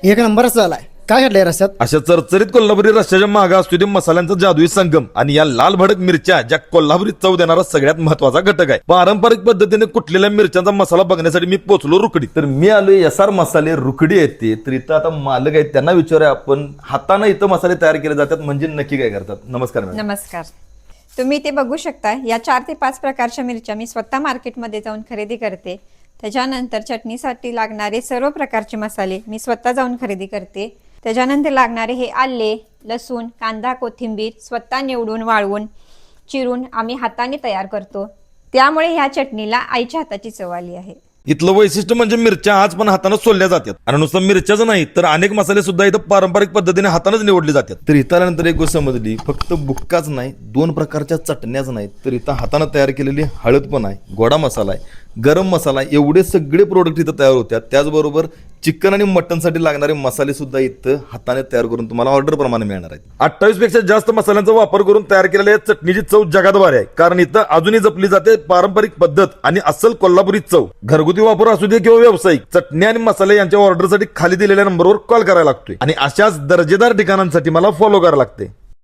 एक नंबरच झालाय. काय घडलंय रस्त्यात? अशा चरचरीत कोल्हापुरी रश्श्याच्या मागे असतो ते मसाल्यांचा जादुई संगम आणि या लाल भडक मिरच्या ज्या कोल्हापुरी चव देणारा सगळ्यात महत्वाचा घटक आहे. पारंपरिक पद्धतीने कुटलेल्या मिरच्यांचा मसाला बघण्यासाठी मी पोहोचलो रुकडी. तर मी आलो एसआर मसाले रुकडी येते. तर इथं आता मालक आहेत, त्यांना विचारूया आपण हाताने इथं मसाले तयार केले जातात म्हणजे नक्की काय करतात. नमस्कार मॅडम. नमस्कार. तुम्ही ते बघू शकता, या 4 ते 5 प्रकारच्या मिरच्या मी स्वतः मार्केटमध्ये जाऊन खरेदी करते. त्याच्यानंतर चटणीसाठी लागणारे सर्व प्रकारचे मसाले मी स्वतः जाऊन खरेदी करते. त्याच्यानंतर लागणारे हे आले, लसूण, कांदा, कोथिंबीर स्वतः निवडून, वाळवून, चिरून आम्ही हाताने तयार करतो. त्यामुळे ह्या चटणीला आईच्या हाताची चव आली आहे. इथलं वैशिष्ट्य म्हणजे मिरच्या आज पण हाताने सोलल्या जातात आणि नुसतं मिरच्याच नाही तर अनेक मसाले सुद्धा इथं पारंपरिक पद्धतीने हातानेच निवडले जातात. तर इथं आल्यानंतर एक गोष्ट समजली, फक्त बुक्काच नाही, 2 प्रकारच्या चटण्याच नाहीत, तर इथं हाताने तयार केलेली हळद पण आहे, गोडा मसाला आहे, गरम मसाला, एवढे सगळे प्रोडक्ट इथं तयार होतात. त्याचबरोबर चिकन आणि मटनसाठी लागणारे मसाले सुद्धा इथं हाताने तयार करून तुम्हाला ऑर्डर प्रमाणे मिळणार आहेत. 28 पेक्षा जास्त मसाल्यांचा वापर करून तयार केलेल्या या चटणीची चव जगात भारी आहे, कारण इथं अजूनही जपली जाते पारंपरिक पद्धत आणि अस्सल कोल्हापुरी चव. घरगुती वापर असू दे किंवा व्यावसायिक, चटणी आणि मसाले यांच्या ऑर्डरसाठी खाली दिलेल्या नंबरवर कॉल करायला लागतोय आणि अशाच दर्जेदार ठिकाणांसाठी मला फॉलो करायला लागते.